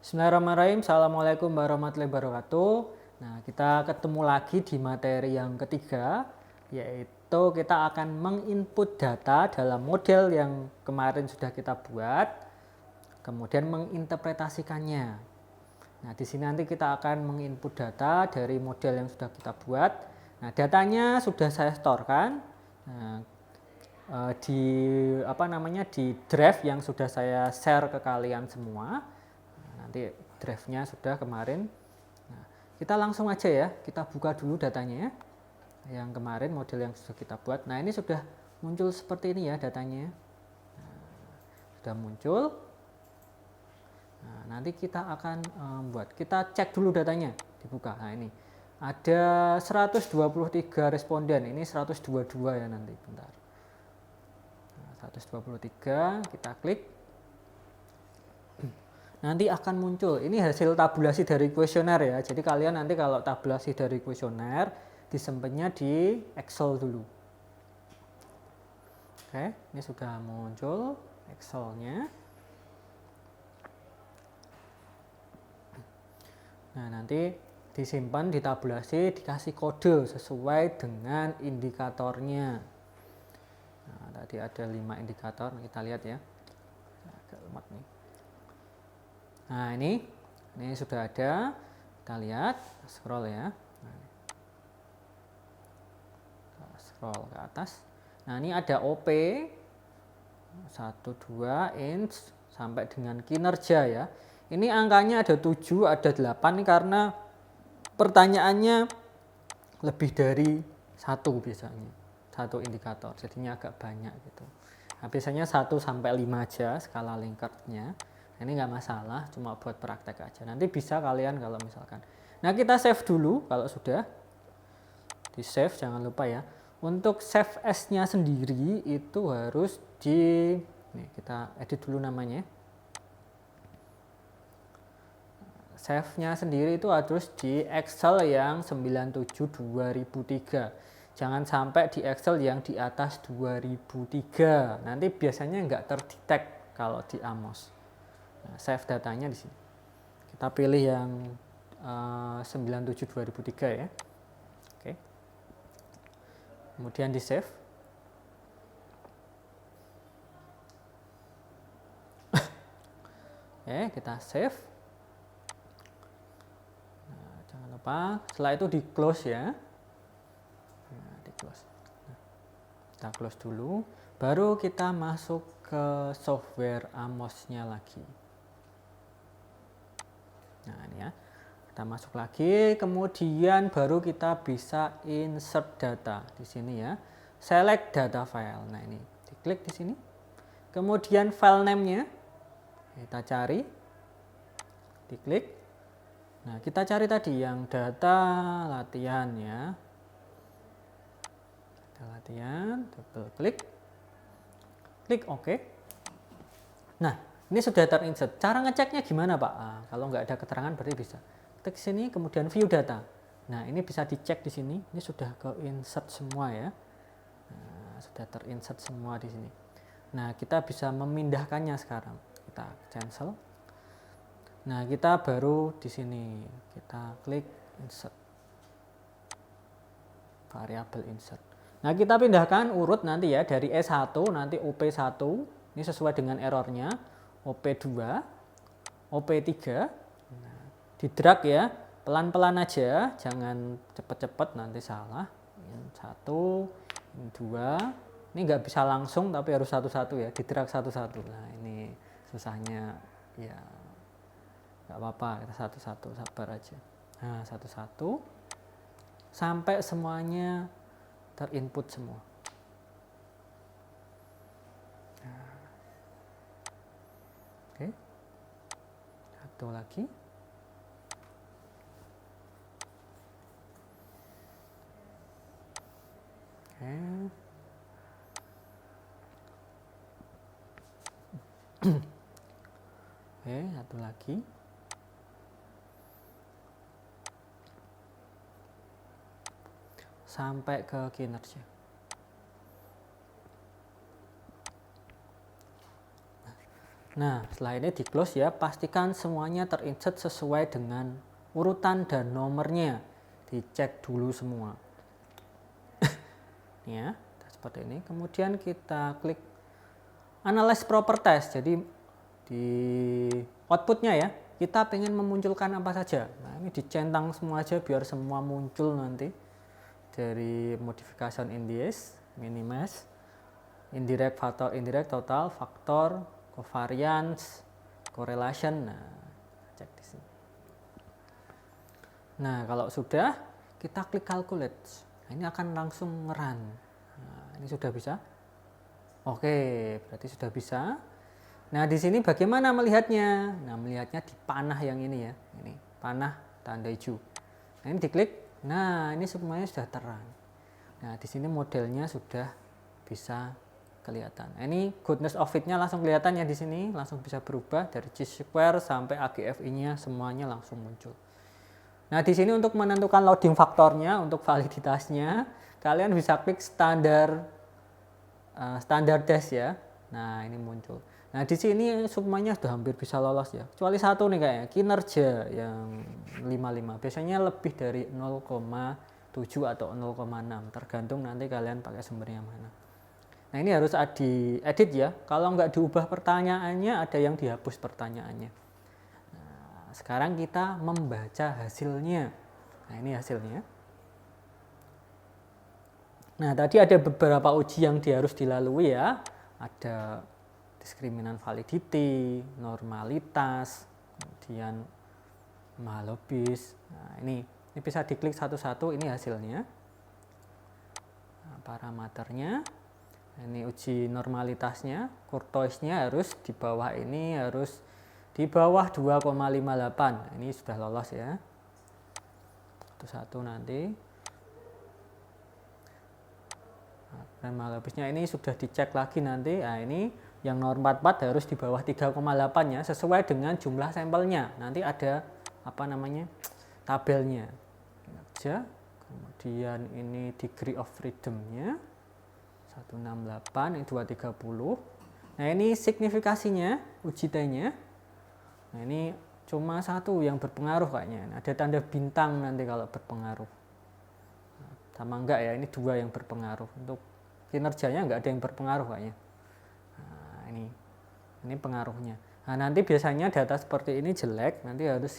Bismillahirrahmanirrahim. Assalamualaikum warahmatullahi wabarakatuh. Nah, kita ketemu lagi di materi yang ketiga, yaitu kita akan menginput data dalam model yang kemarin sudah kita buat, kemudian menginterpretasikannya. Nah, di sini nanti kita akan menginput data dari model yang sudah kita buat. Nah, datanya sudah saya storekan. Nah, di drive yang sudah saya share ke kalian semua. Nanti drive-nya sudah kemarin. Nah, kita langsung aja ya, kita buka dulu datanya ya. Yang kemarin model yang sudah kita buat. Nah, ini sudah muncul seperti ini ya datanya. Nah, sudah muncul. Nah, nanti kita akan kita cek dulu datanya, dibuka. Nah, ini ada 123 responden, ini 122 ya nanti, bentar. Nah, 123, kita klik. Nanti akan muncul, ini hasil tabulasi dari kuesioner ya. Jadi kalian nanti kalau tabulasi dari kuesioner, disimpannya di Excel dulu. Oke, ini sudah muncul Excelnya. Nah, nanti disimpan, ditabulasi, dikasih kode sesuai dengan indikatornya. Nah, tadi ada 5 indikator, kita lihat ya. Agak lemot nih. Nah, ini sudah ada. Kita lihat, scroll ya. Nah, scroll ke atas. Nah, ini ada OP 1, 2 inch sampai dengan kinerja ya. Ini angkanya ada 7, ada 8 nih karena pertanyaannya lebih dari 1 biasanya. 1 indikator, jadinya agak banyak gitu. Nah, biasanya 1 sampai 5 aja skala Likert-nya. Ini nggak masalah, cuma buat praktek aja. Nanti bisa kalian kalau misalkan. Nah, kita save dulu kalau sudah. Di save, jangan lupa ya. Untuk save as-nya sendiri itu harus nih kita edit dulu namanya. Save-nya sendiri itu harus di Excel yang 97/2003. Jangan sampai di Excel yang di atas 2003. Nanti biasanya nggak terdetek kalau di Amos. Nah, save datanya di sini. Kita pilih yang 97/2003 ya. Oke. Kemudian di save. Oke, kita save. Nah, jangan lupa setelah itu di close ya. Nah, di close. Nah, kita close dulu. Baru kita masuk ke software Amos-nya lagi. Nah, ini ya. Kita masuk lagi, kemudian baru kita bisa insert data di sini ya. Select data file. Nah, ini diklik di sini. Kemudian file name-nya kita cari. Diklik. Nah, kita cari tadi yang data latihan ya. Data latihan, double klik. Klik OK. Nah, ini sudah terinsert. Cara ngeceknya gimana, Pak? Nah, kalau nggak ada keterangan berarti bisa. Klik sini, kemudian view data. Nah, ini bisa dicek di sini. Ini sudah ke insert semua ya. Nah, sudah terinsert semua di sini. Nah, kita bisa memindahkannya sekarang. Kita cancel. Nah, kita baru di sini. Kita klik insert. Variabel insert. Nah, kita pindahkan urut nanti ya. Dari E1 nanti OP1. Ini sesuai dengan errornya. OP2, OP3, nah, di drag ya, pelan-pelan aja, jangan cepet-cepet nanti salah. Ini 1, ini 2, ini nggak bisa langsung tapi harus satu-satu ya, di drag satu-satu. Nah, ini susahnya ya, nggak apa-apa, kita satu-satu, sabar aja. Nah, satu-satu, sampai semuanya terinput semua. Oke, satu lagi. Oke. Oke, satu lagi. Sampai ke kinerja. Nah, setelah ini di close ya, pastikan semuanya terinsert sesuai dengan urutan dan nomornya. Dicek dulu semua. Ya, seperti ini. Kemudian kita klik Analyze Properties. Jadi di outputnya ya, kita pengen memunculkan apa saja. Nah, ini dicentang semua aja biar semua muncul nanti. Dari modification indices, minimax, indirect, factor, indirect, total, faktor, covariance, correlation. Nah, cek di sini. Nah, kalau sudah, kita klik calculate. Nah, ini akan langsung ngeran. Nah, ini sudah bisa. Oke, berarti sudah bisa. Nah, di sini bagaimana melihatnya? Nah, melihatnya di panah yang ini ya. Ini panah tanda hijau. Nah, ini diklik. Nah, ini semuanya sudah terang. Nah, di sini modelnya sudah bisa kelihatan. Nah, ini goodness of fit-nya langsung kelihatan ya di sini, langsung bisa berubah dari chi-square sampai AGFI-nya semuanya langsung muncul. Nah, di sini untuk menentukan loading faktornya, untuk validitasnya, kalian bisa klik standar dash ya. Nah, ini muncul. Nah, di sini semuanya sudah hampir bisa lolos ya. Kecuali satu nih kayaknya, kinerja yang 55. Biasanya lebih dari 0,7 atau 0,6, tergantung nanti kalian pakai sumbernya mana. Nah, ini harus diedit ya. Kalau nggak diubah pertanyaannya, ada yang dihapus pertanyaannya. Nah, sekarang kita membaca hasilnya. Nah, ini hasilnya. Nah, tadi ada beberapa uji yang harus dilalui ya. Ada diskriminan validity, normalitas, kemudian malobis. Nah, ini bisa diklik satu-satu, ini hasilnya. Nah, parameternya. Ini uji normalitasnya, kurtoisnya harus di bawah ini, harus di bawah 2,58. Ini sudah lolos ya. Satu-satu nanti. Dan malobisnya ini sudah dicek lagi nanti. Nah, ini yang norm 44 harus di bawah 3,8 ya, sesuai dengan jumlah sampelnya. Nanti ada tabelnya. Kinerja. Kemudian ini degree of freedom-nya. 168, ini 230. Nah, ini signifikasinya, uji T-nya. Nah, ini cuma satu yang berpengaruh kayaknya. Ada tanda bintang nanti kalau berpengaruh. Nah, sama enggak ya, ini dua yang berpengaruh. Untuk kinerjanya enggak ada yang berpengaruh kayaknya. Nah, ini pengaruhnya. Nah, nanti biasanya data seperti ini jelek, nanti harus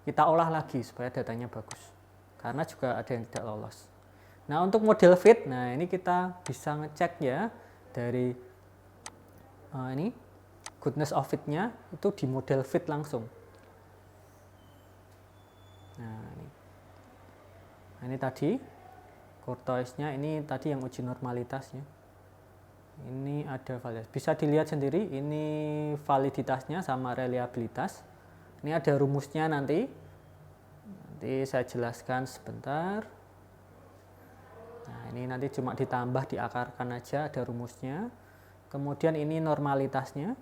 kita olah lagi supaya datanya bagus. Karena juga ada yang tidak lolos. Nah, untuk model fit, nah ini kita bisa ngecek ya dari ini goodness of fit-nya itu di model fit langsung. Nah, ini tadi kurtoisnya, ini tadi yang uji normalitasnya. Ini ada validitas. Bisa dilihat sendiri, ini validitasnya sama reliabilitas. Ini ada rumusnya nanti. Nanti saya jelaskan sebentar. Nah, ini nanti cuma ditambah, diakarkan aja, ada rumusnya. Kemudian ini normalitasnya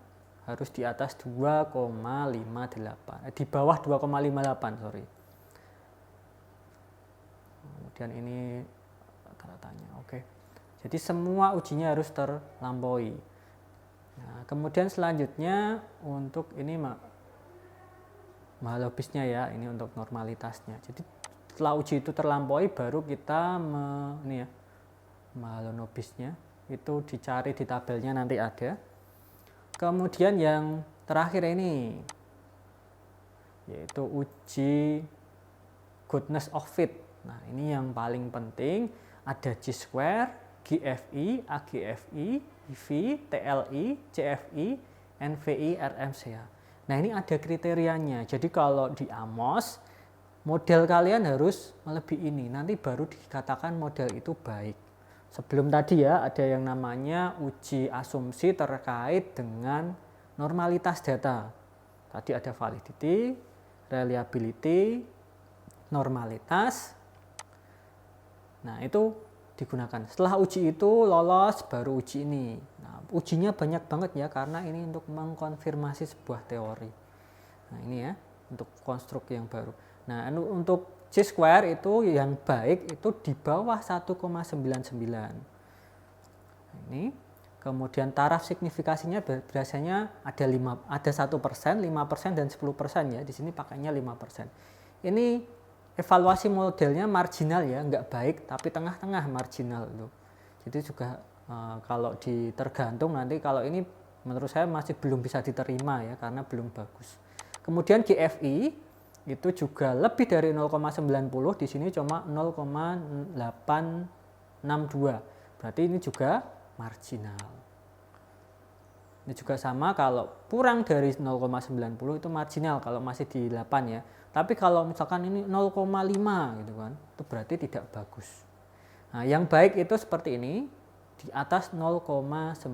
harus di atas 2,58, di bawah 2,58, sorry. Kemudian ini tanda-tanya, oke. Jadi semua ujinya harus terlampaui. Nah, kemudian selanjutnya untuk ini malobisnya ya, ini untuk normalitasnya. Jadi setelah uji itu terlampaui, baru kita malonobisnya itu dicari di tabelnya nanti ada. Kemudian yang terakhir ini yaitu uji goodness of fit. Nah, ini yang paling penting, ada chi-square, GFI, AGFI, IV, TLI, CFI, NVI, RMCA. Nah, ini ada kriterianya. Jadi kalau di AMOS model kalian harus melebihi ini, nanti baru dikatakan model itu baik. Sebelum tadi ya, ada yang namanya uji asumsi terkait dengan normalitas data. Tadi ada validity, reliability, normalitas. Nah, itu digunakan. Setelah uji itu lolos, baru uji ini. Nah, ujinya banyak banget ya, karena ini untuk mengkonfirmasi sebuah teori. Nah, ini ya, untuk konstruk yang baru. Nah, untuk chi-square itu yang baik itu di bawah 1,99. Ini Kemudian taraf signifikasinya biasanya ada 1%, 5%, dan 10% ya. Di sini pakainya 5%. Ini evaluasi modelnya marginal ya, nggak baik tapi tengah-tengah marginal loh. Jadi juga kalau tergantung nanti, kalau ini menurut saya masih belum bisa diterima ya karena belum bagus. Kemudian GFI itu juga lebih dari 0,90, di sini cuma 0,862. Berarti ini juga marginal. Ini juga sama, kalau kurang dari 0,90 itu marginal kalau masih di 8 ya. Tapi kalau misalkan ini 0,5 gitu kan, itu berarti tidak bagus. Nah, yang baik itu seperti ini, di atas 0,90.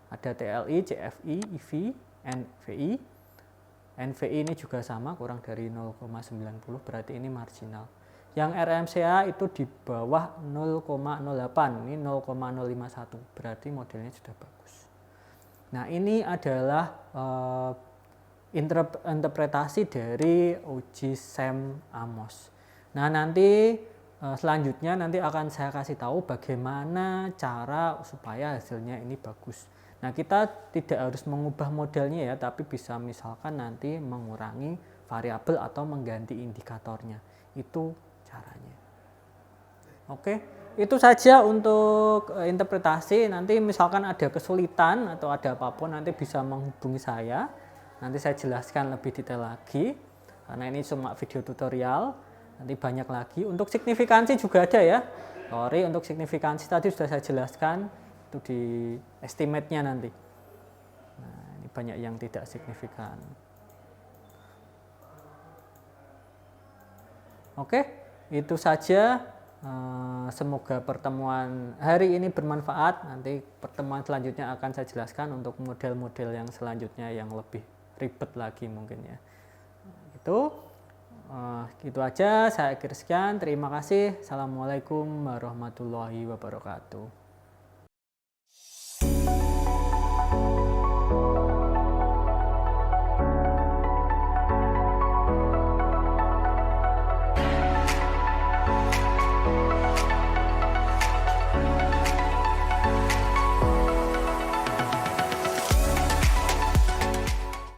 Ada TLI, CFI, IV, NVI. NVI ini juga sama, kurang dari 0,90, berarti ini marginal. Yang RMCA itu di bawah 0,08, ini 0,051, berarti modelnya sudah bagus. Nah, ini adalah interpretasi dari uji SEM AMOS. Nah, nanti selanjutnya nanti akan saya kasih tahu bagaimana cara supaya hasilnya ini bagus. Nah, kita tidak harus mengubah modelnya ya, tapi bisa misalkan nanti mengurangi variabel atau mengganti indikatornya. Itu caranya. Oke, itu saja untuk interpretasi. Nanti misalkan ada kesulitan atau ada apapun, nanti bisa menghubungi saya. Nanti saya jelaskan lebih detail lagi, karena ini cuma video tutorial. Nanti banyak lagi. Untuk signifikansi juga ada ya. Sorry, untuk signifikansi tadi sudah saya jelaskan, itu di estimate-nya nanti. Nah, ini banyak yang tidak signifikan. Oke, itu saja. Semoga pertemuan hari ini bermanfaat. Nanti pertemuan selanjutnya akan saya jelaskan untuk model-model yang selanjutnya yang lebih ribet lagi mungkin ya. Gitu aja, saya akhir sekian. Terima kasih. Assalamualaikum warahmatullahi wabarakatuh.